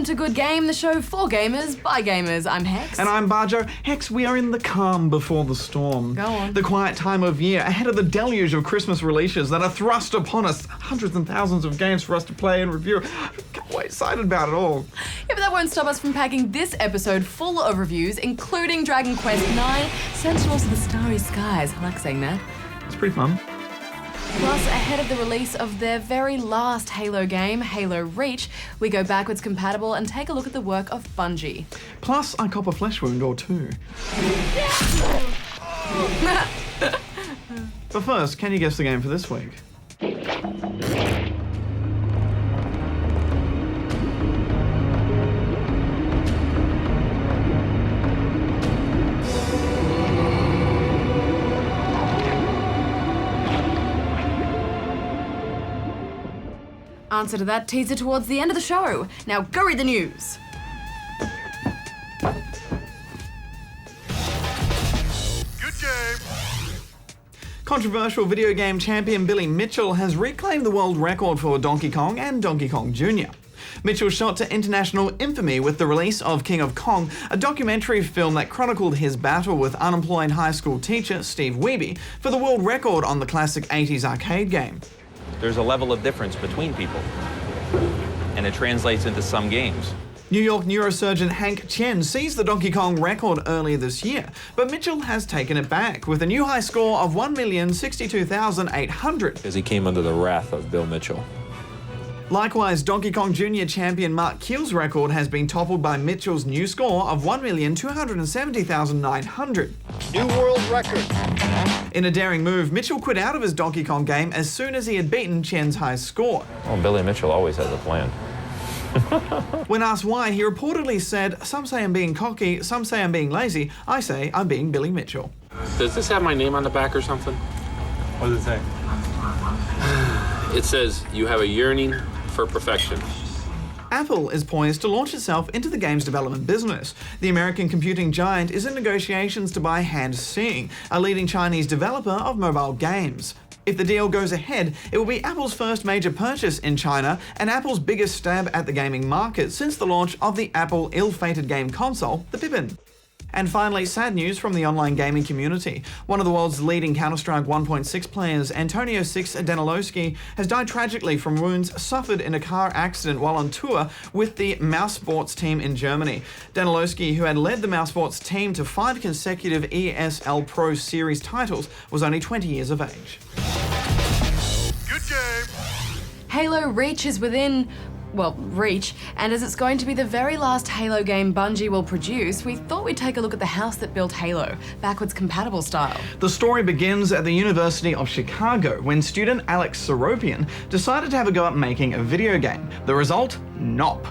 Welcome to Good Game, the show for gamers, by gamers. I'm Hex. And I'm Barjo. Hex, we are in the calm before the storm. Go on. The quiet time of year, ahead of the deluge of Christmas releases that are thrust upon us. Hundreds and thousands of games for us to play and review. Can't wait, excited about it all. Yeah, but that won't stop us from packing this episode full of reviews, including Dragon Quest IX, Sentinels of the Starry Skies. I like saying that. It's pretty fun. Plus, ahead of the release of their very last Halo game, Halo Reach, we go backwards compatible and take a look at the work of Bungie. Plus, I cop a flesh wound or two. But first, can you guess the game for this week? Answer to that teaser towards the end of the show. Now go read the news. Good game. Controversial video game champion Billy Mitchell has reclaimed the world record for Donkey Kong and Donkey Kong Jr. Mitchell shot to international infamy with the release of King of Kong, a documentary film that chronicled his battle with unemployed high school teacher Steve Wiebe for the world record on the classic 80s arcade game. There's a level of difference between people, and it translates into some games. New York neurosurgeon Hank Chen seized the Donkey Kong record earlier this year, but Mitchell has taken it back with a new high score of 1,062,800. Because he came under the wrath of Bill Mitchell. Likewise, Donkey Kong Jr. champion Mark Keel's record has been toppled by Mitchell's new score of 1,270,900. New world record. In a daring move, Mitchell quit out of his Donkey Kong game as soon as he had beaten Chen's high score. Well, Billy Mitchell always has a plan. When asked why, he reportedly said, "Some say I'm being cocky, some say I'm being lazy, I say I'm being Billy Mitchell." Does this have my name on the back or something? What does it say? It says, you have a yearning for perfection. Apple is poised to launch itself into the games development business. The American computing giant is in negotiations to buy HandSing, a leading Chinese developer of mobile games. If the deal goes ahead, it will be Apple's first major purchase in China and Apple's biggest stab at the gaming market since the launch of the Apple ill-fated game console, the Pippin. And finally, sad news from the online gaming community. One of the world's leading Counter-Strike 1.6 players, Antonio Six Danilowski, has died tragically from wounds suffered in a car accident while on tour with the Mouse Sports team in Germany. Danilowski, who had led the Mouse Sports team to 5 consecutive ESL Pro Series titles, was only 20 years of age. Good game. Halo Reach is within reach, and as it's going to be the very last Halo game Bungie will produce, we thought we'd take a look at the house that built Halo, backwards compatible style. The story begins at the University of Chicago when student Alex Seropian decided to have a go at making a video game. The result? Nop.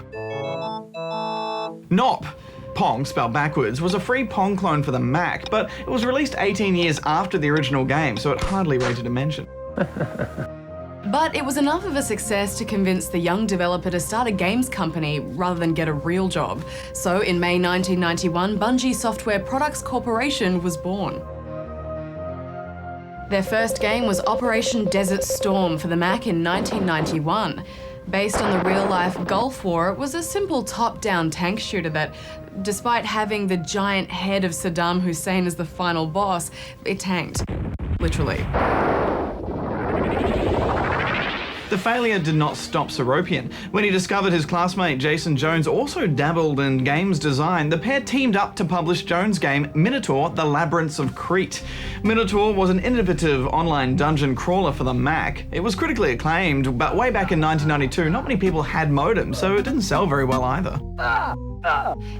Nop, Pong spelled backwards, was a free Pong clone for the Mac, but it was released 18 years after the original game, so it hardly rated a mention. But it was enough of a success to convince the young developer to start a games company rather than get a real job. So in May 1991, Bungie Software Products Corporation was born. Their first game was Operation Desert Storm for the Mac in 1991. Based on the real-life Gulf War, it was a simple top-down tank shooter that, despite having the giant head of Saddam Hussein as the final boss, it tanked. Literally. The failure did not stop Seropian. When he discovered his classmate Jason Jones also dabbled in games design, the pair teamed up to publish Jones' game Minotaur: The Labyrinths of Crete. Minotaur was an innovative online dungeon crawler for the Mac. It was critically acclaimed, but way back in 1992, not many people had modems, so it didn't sell very well either.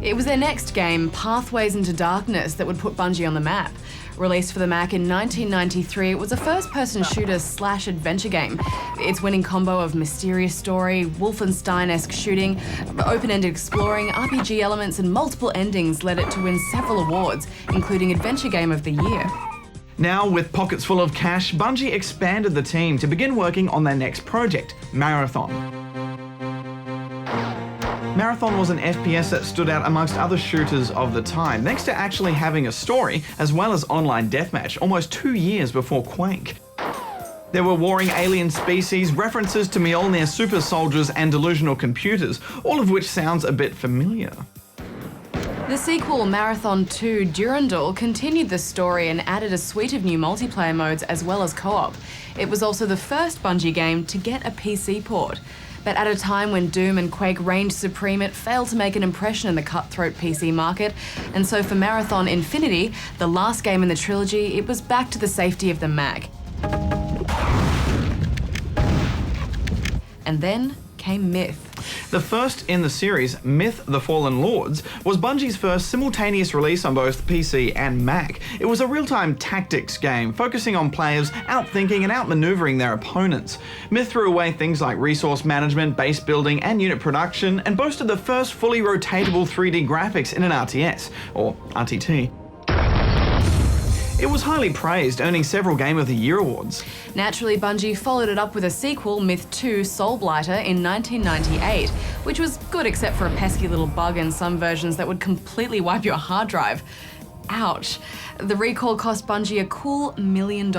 It was their next game, Pathways into Darkness, that would put Bungie on the map. Released for the Mac in 1993, it was a first-person shooter/adventure game. Its winning combo of mysterious story, Wolfenstein-esque shooting, open-ended exploring, RPG elements, and multiple endings led it to win several awards, including Adventure Game of the Year. Now, with pockets full of cash, Bungie expanded the team to begin working on their next project, Marathon. Marathon was an FPS that stood out amongst other shooters of the time, thanks to actually having a story, as well as online deathmatch, almost 2 years before Quake. There were warring alien species, references to Mjolnir super soldiers and delusional computers, all of which sounds a bit familiar. The sequel, Marathon 2 Durandal, continued the story and added a suite of new multiplayer modes as well as co-op. It was also the first Bungie game to get a PC port. But at a time when Doom and Quake reigned supreme, it failed to make an impression in the cutthroat PC market. And so for Marathon Infinity, the last game in the trilogy, it was back to the safety of the Mac. And then came Myth. The first in the series, Myth: The Fallen Lords, was Bungie's first simultaneous release on both PC and Mac. It was a real-time tactics game, focusing on players outthinking and outmaneuvering their opponents. Myth threw away things like resource management, base building, and unit production, and boasted the first fully rotatable 3D graphics in an RTS, or RTT. It was highly praised, earning several Game of the Year awards. Naturally, Bungie followed it up with a sequel, Myth 2 Soulblighter, in 1998, which was good except for a pesky little bug in some versions that would completely wipe your hard drive. Ouch. The recall cost Bungie a cool $1 million.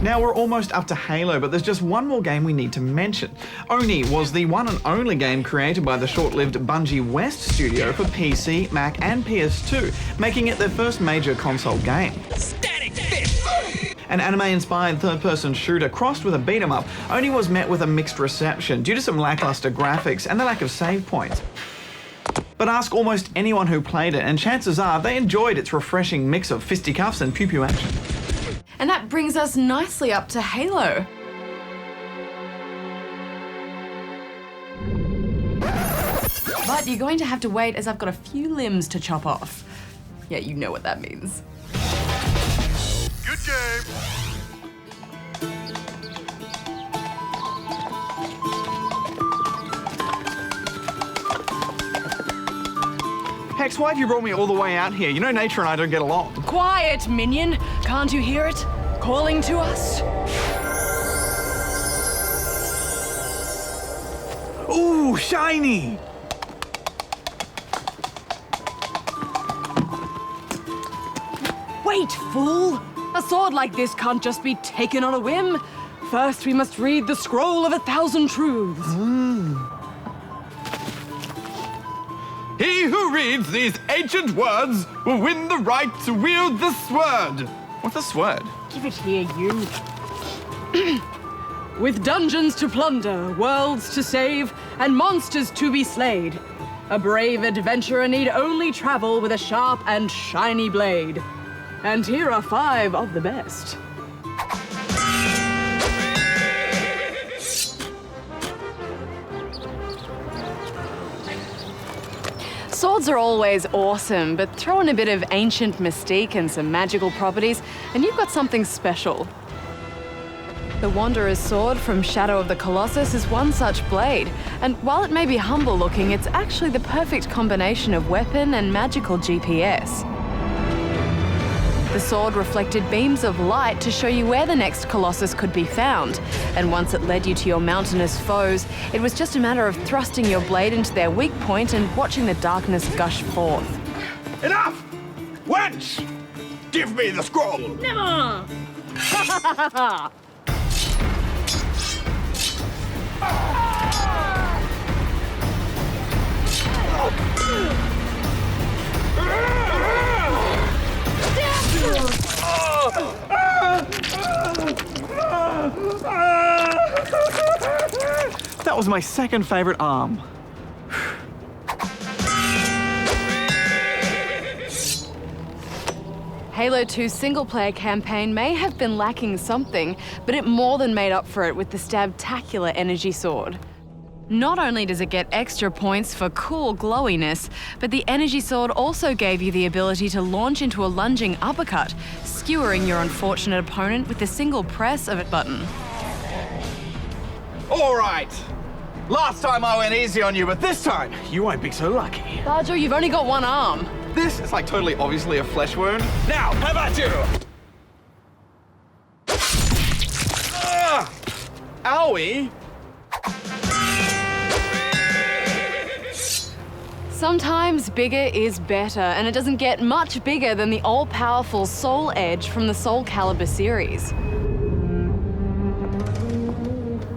Now we're almost up to Halo, but there's just one more game we need to mention. Oni was the one and only game created by the short-lived Bungie West studio for PC, Mac, and PS2, making it their first major console game. An anime-inspired third-person shooter crossed with a beat-em-up, Oni was met with a mixed reception due to some lackluster graphics and the lack of save points. But ask almost anyone who played it, and chances are they enjoyed its refreshing mix of fisticuffs and pew-pew action. And that brings us nicely up to Halo. But you're going to have to wait as I've got a few limbs to chop off. Yeah, you know what that means. Good game. Hex, why have you brought me all the way out here? You know nature and I don't get along. Quiet, minion! Can't you hear it? Calling to us? Ooh, shiny! Wait, fool! A sword like this can't just be taken on a whim. First, we must read the Scroll of 1,000 Truths. He who reads these ancient words will win the right to wield the sword. What's a sword? Give it here, you. With dungeons to plunder, worlds to save, and monsters to be slayed, a brave adventurer need only travel with a sharp and shiny blade. And here are 5 of the best. Swords are always awesome, but throw in a bit of ancient mystique and some magical properties, and you've got something special. The Wanderer's Sword from Shadow of the Colossus is one such blade, and while it may be humble looking, it's actually the perfect combination of weapon and magical GPS. The sword reflected beams of light to show you where the next Colossus could be found, and once it led you to your mountainous foes, it was just a matter of thrusting your blade into their weak point and watching the darkness gush forth. Enough! Wench! Give me the scroll! Never! That was my second favorite arm. Halo 2's single-player campaign may have been lacking something, but it more than made up for it with the Stabtacular energy sword. Not only does it get extra points for cool glowiness, but the energy sword also gave you the ability to launch into a lunging uppercut, skewering your unfortunate opponent with a single press of a button. All right. Last time I went easy on you, but this time you won't be so lucky. Barjo, you've only got one arm. This is like totally obviously a flesh wound. Now, how about you? Owie! Sometimes bigger is better, and it doesn't get much bigger than the all-powerful Soul Edge from the Soul Calibur series.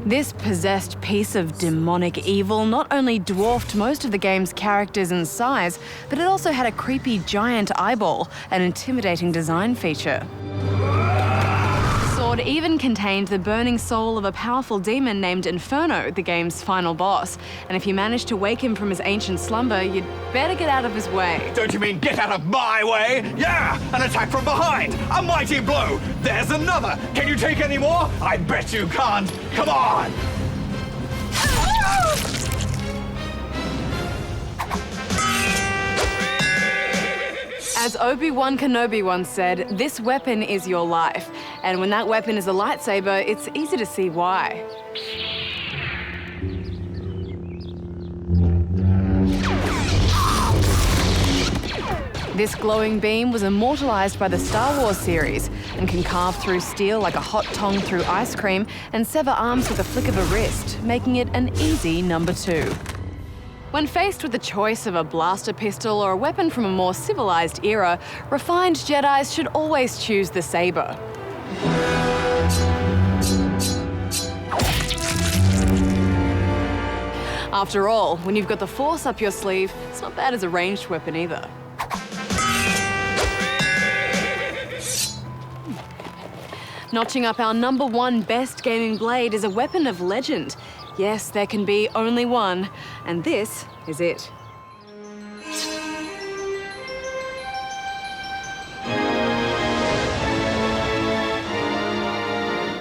This possessed piece of demonic evil not only dwarfed most of the game's characters in size, but it also had a creepy giant eyeball, an intimidating design feature. The sword even contained the burning soul of a powerful demon named Inferno, the game's final boss. And if you managed to wake him from his ancient slumber, you'd better get out of his way. Don't you mean get out of my way? Yeah, an attack from behind, a mighty blow. There's another. Can you take any more? I bet you can't. Come on. As Obi-Wan Kenobi once said, this weapon is your life. And when that weapon is a lightsaber, it's easy to see why. This glowing beam was immortalized by the Star Wars series and can carve through steel like a hot tongue through ice cream and sever arms with a flick of a wrist, making it an easy number 2. When faced with the choice of a blaster pistol or a weapon from a more civilized era, refined Jedis should always choose the saber. After all, when you've got the Force up your sleeve, it's not bad as a ranged weapon either. Notching up our number 1 best gaming blade is a weapon of legend. Yes, there can be only one, and this is it.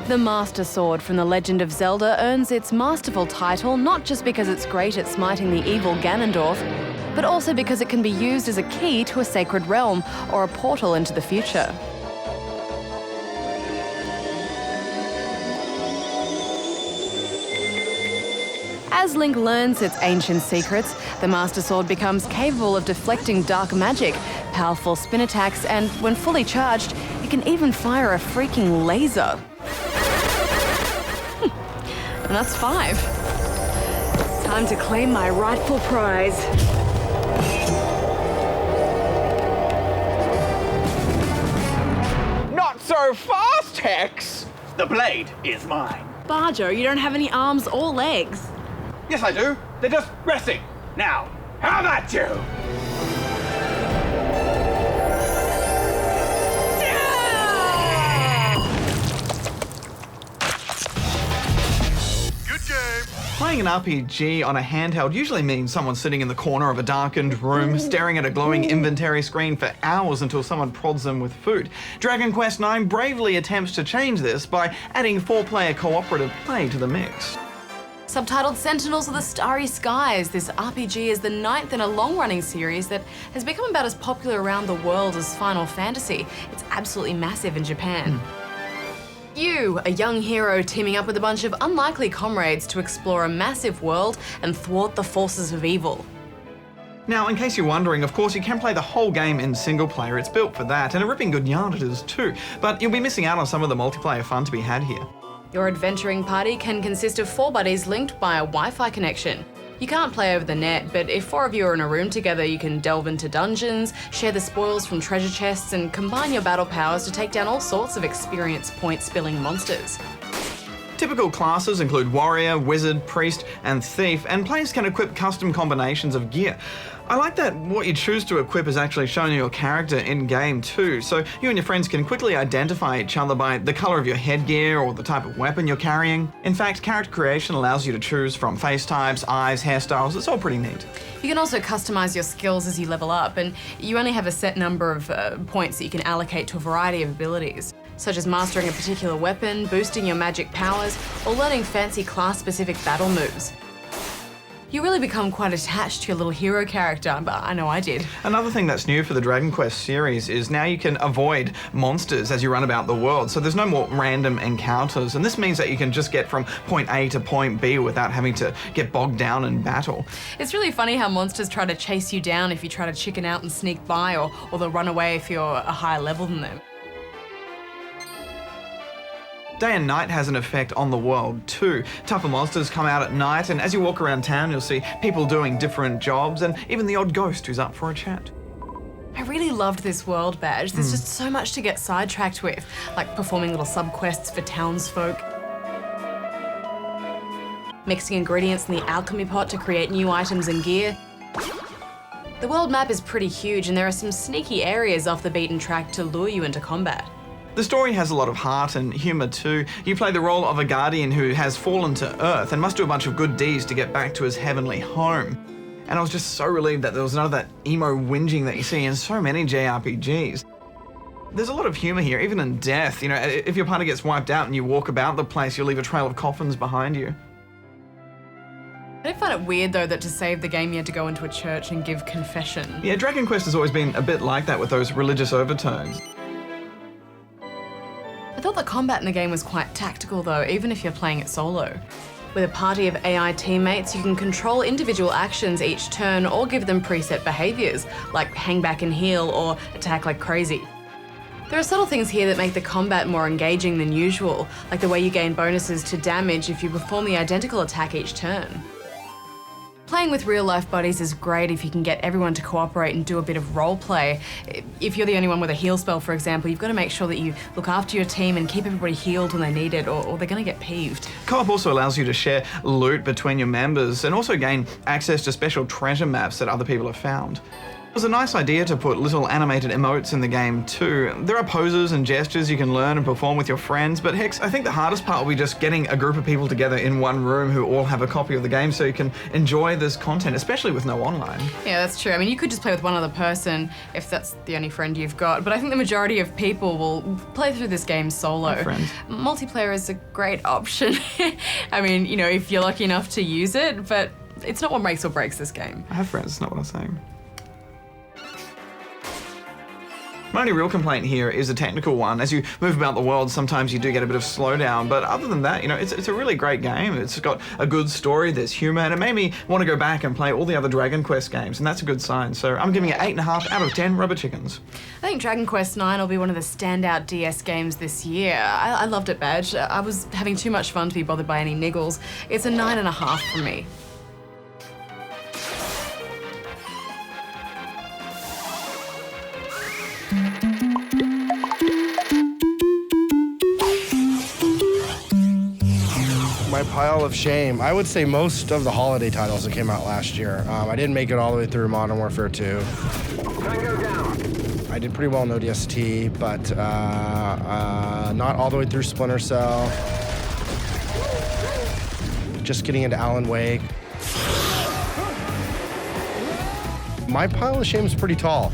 The Master Sword from The Legend of Zelda earns its masterful title not just because it's great at smiting the evil Ganondorf, but also because it can be used as a key to a sacred realm or a portal into the future. As Link learns its ancient secrets, the Master Sword becomes capable of deflecting dark magic, powerful spin attacks, and when fully charged, it can even fire a freaking laser. And that's 5. Time to claim my rightful prize. Not so fast, Hex. The blade is mine. Barjo, you don't have any arms or legs. Yes, I do. They're just resting. Now, how about you? Good game. Playing an RPG on a handheld usually means someone sitting in the corner of a darkened room, staring at a glowing inventory screen for hours until someone prods them with food. Dragon Quest IX bravely attempts to change this by adding 4-player cooperative play to the mix. Subtitled Sentinels of the Starry Skies, this RPG is the 9th in a long-running series that has become about as popular around the world as Final Fantasy. It's absolutely massive in Japan. You, a young hero teaming up with a bunch of unlikely comrades to explore a massive world and thwart the forces of evil. Now, in case you're wondering, of course you can play the whole game in single player, it's built for that, and a ripping good yarn it is too, but you'll be missing out on some of the multiplayer fun to be had here. Your adventuring party can consist of 4 buddies linked by a Wi-Fi connection. You can't play over the net, but if 4 of you are in a room together, you can delve into dungeons, share the spoils from treasure chests, and combine your battle powers to take down all sorts of experience point-spilling monsters. Typical classes include warrior, wizard, priest, and thief, and players can equip custom combinations of gear. I like that what you choose to equip is actually shown in your character in-game too, so you and your friends can quickly identify each other by the colour of your headgear or the type of weapon you're carrying. In fact, character creation allows you to choose from face types, eyes, hairstyles, it's all pretty neat. You can also customise your skills as you level up, and you only have a set number of points that you can allocate to a variety of abilities, such as mastering a particular weapon, boosting your magic powers, or learning fancy class-specific battle moves. You really become quite attached to your little hero character, but I know I did. Another thing that's new for the Dragon Quest series is now you can avoid monsters as you run about the world, so there's no more random encounters, and this means that you can just get from point A to point B without having to get bogged down in battle. It's really funny how monsters try to chase you down if you try to chicken out and sneak by, or they'll run away if you're a higher level than them. Day and night has an effect on the world too. Tougher monsters come out at night, and as you walk around town, you'll see people doing different jobs, and even the odd ghost who's up for a chat. I really loved this world, Badge. There's just so much to get sidetracked with, like performing little sub-quests for townsfolk, mixing ingredients in the alchemy pot to create new items and gear. The world map is pretty huge, and there are some sneaky areas off the beaten track to lure you into combat. The story has a lot of heart and humour too. You play the role of a guardian who has fallen to Earth and must do a bunch of good deeds to get back to his heavenly home. And I was just so relieved that there was none of that emo whinging that you see in so many JRPGs. There's a lot of humour here, even in death. You know, if your party gets wiped out and you walk about the place, you'll leave a trail of coffins behind you. I don't find it weird though that to save the game you had to go into a church and give confession. Yeah, Dragon Quest has always been a bit like that with those religious overtones. I thought the combat in the game was quite tactical though, even if you're playing it solo. With a party of AI teammates, you can control individual actions each turn or give them preset behaviours, like hang back and heal or attack like crazy. There are subtle things here that make the combat more engaging than usual, like the way you gain bonuses to damage if you perform the identical attack each turn. Playing with real-life buddies is great if you can get everyone to cooperate and do a bit of role-play. If you're the only one with a heal spell, for example, you've got to make sure that you look after your team and keep everybody healed when they need it, or they're going to get peeved. Co-op also allows you to share loot between your members and also gain access to special treasure maps that other people have found. It was a nice idea to put little animated emotes in the game too. There are poses and gestures you can learn and perform with your friends, but heck, I think the hardest part will be just getting a group of people together in one room who all have a copy of the game so you can enjoy this content, especially with no online. Yeah, that's true. I mean, you could just play with one other person if that's the only friend you've got, but I think the majority of people will play through this game solo. My friends. Multiplayer is a great option. I mean, you know, if you're lucky enough to use it, but it's not what makes or breaks this game. I have friends, that's not what I'm saying. My only real complaint here is a technical one. As you move about the world, sometimes you do get a bit of slowdown, but other than that, you know, it's a really great game. It's got a good story, there's humour, and it made me want to go back and play all the other Dragon Quest games, and that's a good sign. So I'm giving it 8.5 out of 10 rubber chickens. I think Dragon Quest IX will be one of the standout DS games this year. I loved it, Badge. I was having too much fun to be bothered by any niggles. It's a 9.5 from me. My pile of shame. I would say most of the holiday titles that came out last year. I didn't make it all the way through Modern Warfare 2. Tango down. I did pretty well in ODST, but not all the way through Splinter Cell. Just getting into Alan Wake. My pile of shame is pretty tall.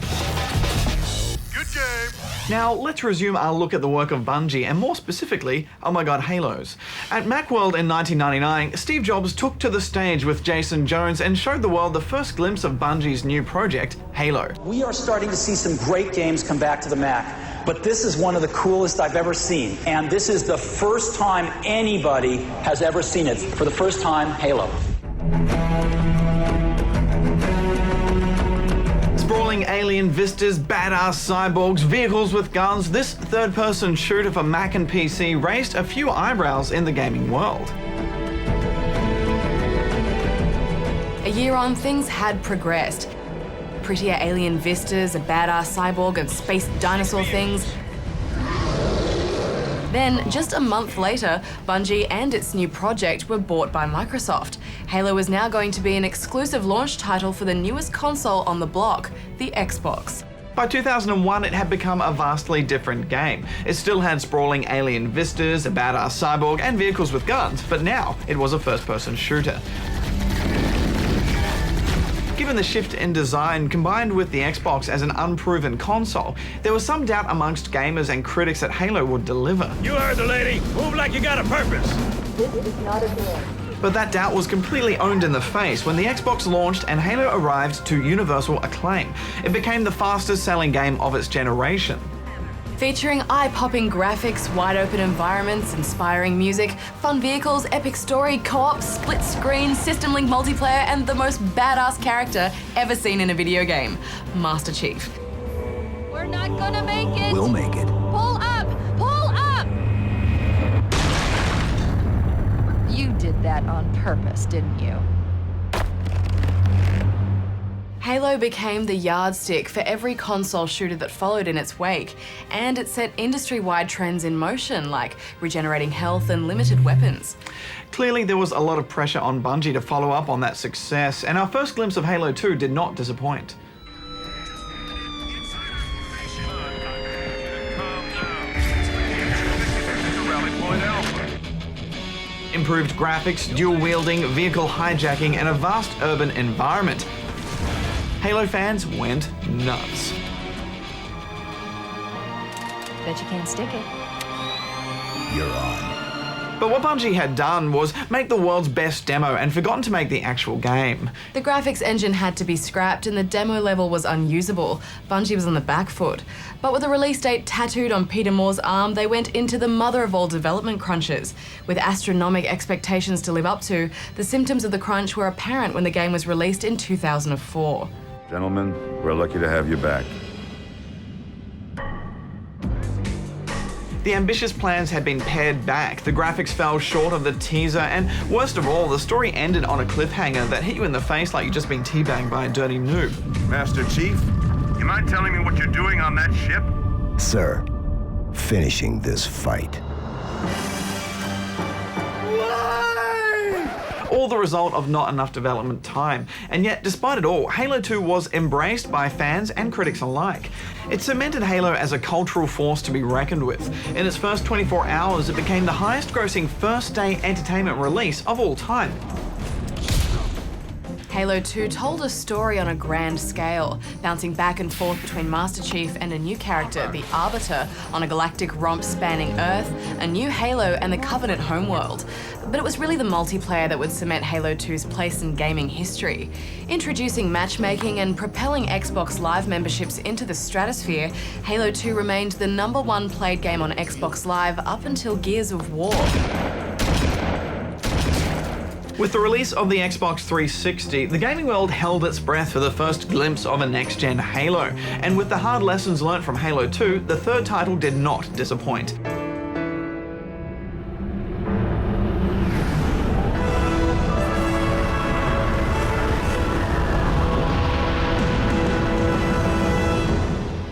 Good game. Now, let's resume our look at the work of Bungie, and more specifically, oh my god, Halos. At Macworld in 1999, Steve Jobs took to the stage with Jason Jones and showed the world the first glimpse of Bungie's new project, Halo. We are starting to see some great games come back to the Mac, but this is one of the coolest I've ever seen. And this is the first time anybody has ever seen it. For the first time, Halo. Sprawling alien vistas, badass cyborgs, vehicles with guns, this third-person shooter for Mac and PC raised a few eyebrows in the gaming world. A year on, things had progressed. Prettier alien vistas, a badass cyborg, and space dinosaur things. Then, just a month later, Bungie and its new project were bought by Microsoft. Halo is now going to be an exclusive launch title for the newest console on the block, the Xbox. By 2001, it had become a vastly different game. It still had sprawling alien vistas, a badass cyborg, and vehicles with guns, but now it was a first-person shooter. Given the shift in design combined with the Xbox as an unproven console, there was some doubt amongst gamers and critics that Halo would deliver. You heard the lady. Move like you got a purpose. This is not a game. But that doubt was completely owned in the face when the Xbox launched and Halo arrived to universal acclaim. It became the fastest selling game of its generation. Featuring eye-popping graphics, wide-open environments, inspiring music, fun vehicles, epic story, co-op, split-screen, system-link multiplayer, and the most badass character ever seen in a video game, Master Chief. We're not gonna make it! We'll make it. Pull up! Pull up! that on purpose, didn't you? Halo became the yardstick for every console shooter that followed in its wake, and it set industry-wide trends in motion, like regenerating health and limited weapons. Clearly, there was a lot of pressure on Bungie to follow up on that success, and our first glimpse of Halo 2 did not disappoint. Improved graphics, dual-wielding, vehicle hijacking, and a vast urban environment. Halo fans went nuts. Bet you can't stick it. You're on. But what Bungie had done was make the world's best demo and forgotten to make the actual game. The graphics engine had to be scrapped and the demo level was unusable. Bungie was on the back foot. But with the release date tattooed on Peter Moore's arm, they went into the mother of all development crunches. With astronomical expectations to live up to, the symptoms of the crunch were apparent when the game was released in 2004. Gentlemen, we're lucky to have you back. The ambitious plans had been pared back, the graphics fell short of the teaser, and worst of all, the story ended on a cliffhanger that hit you in the face like you'd just been teabagged by a dirty noob. Master Chief, you mind telling me what you're doing on that ship? Sir, finishing this fight. All the result of not enough development time. And yet, despite it all, Halo 2 was embraced by fans and critics alike. It cemented Halo as a cultural force to be reckoned with. In its first 24 hours, it became the highest-grossing first-day entertainment release of all time. Halo 2 told a story on a grand scale, bouncing back and forth between Master Chief and a new character, the Arbiter, on a galactic romp spanning Earth, a new Halo, and the Covenant homeworld. But it was really the multiplayer that would cement Halo 2's place in gaming history. Introducing matchmaking and propelling Xbox Live memberships into the stratosphere, Halo 2 remained the #1 played game on Xbox Live up until Gears of War. With the release of the Xbox 360, the gaming world held its breath for the first glimpse of a next-gen Halo. And with the hard lessons learnt from Halo 2, the third title did not disappoint.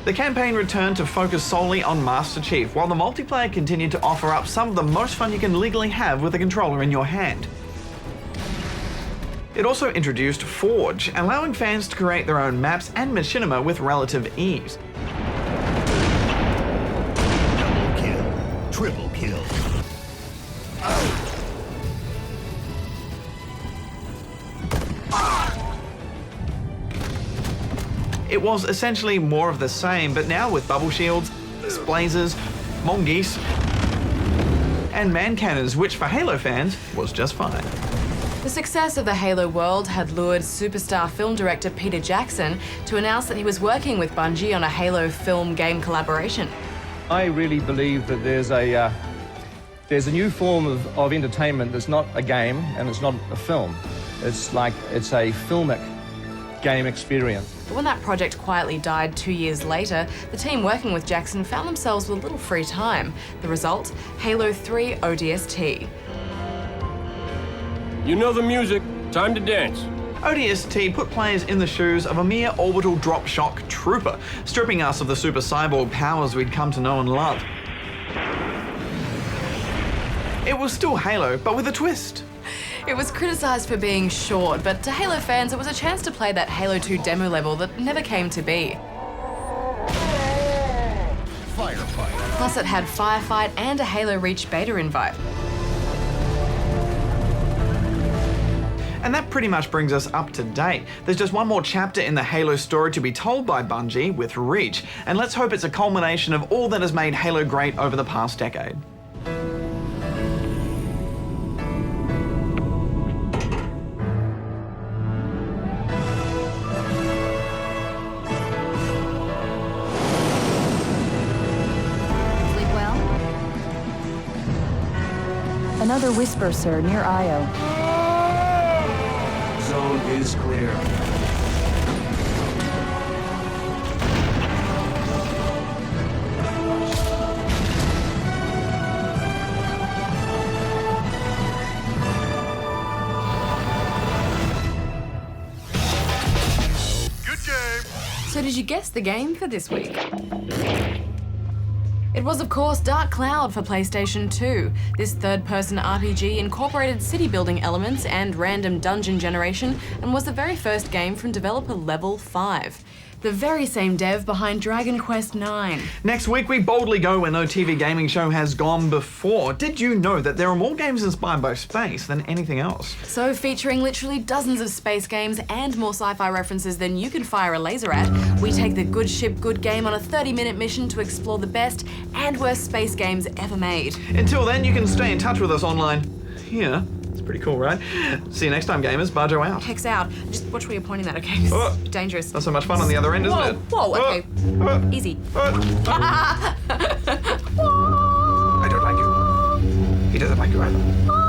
The campaign returned to focus solely on Master Chief, while the multiplayer continued to offer up some of the most fun you can legally have with a controller in your hand. It also introduced Forge, allowing fans to create their own maps and machinima with relative ease. Double kill. Triple kill. It was essentially more of the same, but now with bubble shields, blazers, mongoose, and man cannons, which for Halo fans was just fine. The success of the Halo world had lured superstar film director Peter Jackson to announce that he was working with Bungie on a Halo film game collaboration. I really believe that there's a new form of entertainment that's not a game and it's not a film. It's a filmic game experience. But when that project quietly died 2 years later, the team working with Jackson found themselves with little free time. The result? Halo 3 ODST. You know the music. Time to dance. ODST put players in the shoes of a mere orbital drop shock trooper, stripping us of the super cyborg powers we'd come to know and love. It was still Halo, but with a twist. It was criticised for being short, but to Halo fans, it was a chance to play that Halo 2 demo level that never came to be. Firefight. Plus, it had Firefight and a Halo Reach beta invite. And that pretty much brings us up to date. There's just one more chapter in the Halo story to be told by Bungie with Reach, and let's hope it's a culmination of all that has made Halo great over the past decade. Sleep well? Another whisper, sir, near Io. Zone is clear. So did you guess the game for this week? It was, of course, Dark Cloud for PlayStation 2. This third-person RPG incorporated city-building elements and random dungeon generation and was the very first game from developer Level 5. The very same dev behind Dragon Quest IX. Next week, we boldly go where no TV gaming show has gone before. Did you know that there are more games inspired by space than anything else? So, featuring literally dozens of space games and more sci-fi references than you can fire a laser at, we take the good ship, good game on a 30-minute mission to explore the best and worst space games ever made. Until then, you can stay in touch with us online. Yeah. Pretty cool, right? See you next time, gamers. Barjo out. Hex out. Just watch where you're pointing that, okay? It's dangerous. Not so much fun on the other end, isn't it? Whoa, okay. Easy. I don't like you. He doesn't like you either.